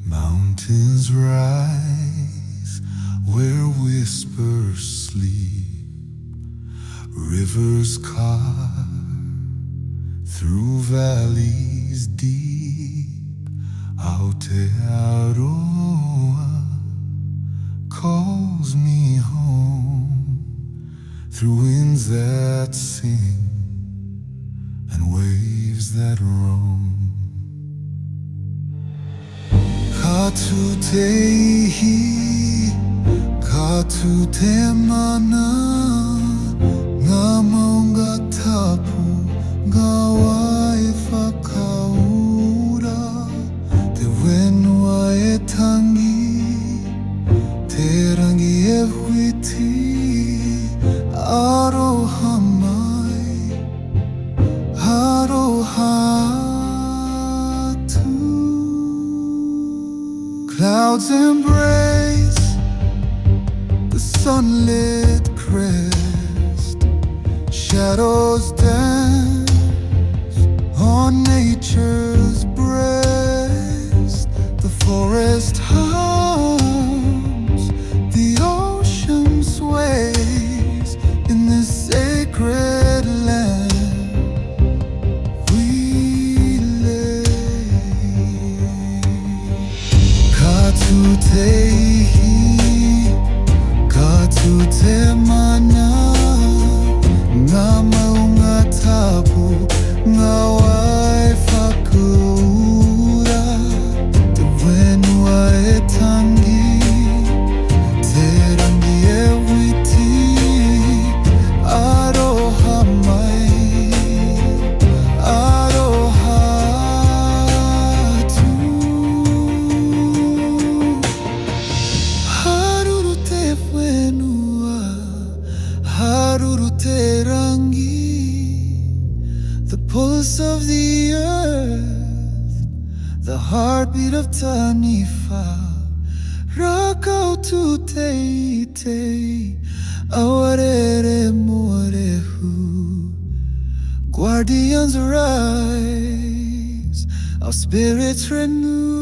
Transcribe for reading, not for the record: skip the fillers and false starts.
Mountains rise where whispers sleep, rivers carve through valleys deep. Aotearoa calls me home through winds that sing and waves that roam. Katuteihi, katutemana, ngā maunga tapu, ngā waiwhakaura, te wenua e tangi, te rangi e huiti, aroha mai, aroha. Clouds embrace the sunlit crest, shadows dance on nature's breast. The forest hums, the ocean sways in this sacred land. Katuteihi, katutemana, ngā maunga tapu, ngā waiwhakaura, te wenua e tangi, te rangi e witi, aroha mai, aroha. Haruru te rangi, the pulse of the earth, the heartbeat of Taniwha. Rakau tu te te, awarere morehu. Guardians rise, our spirits renew.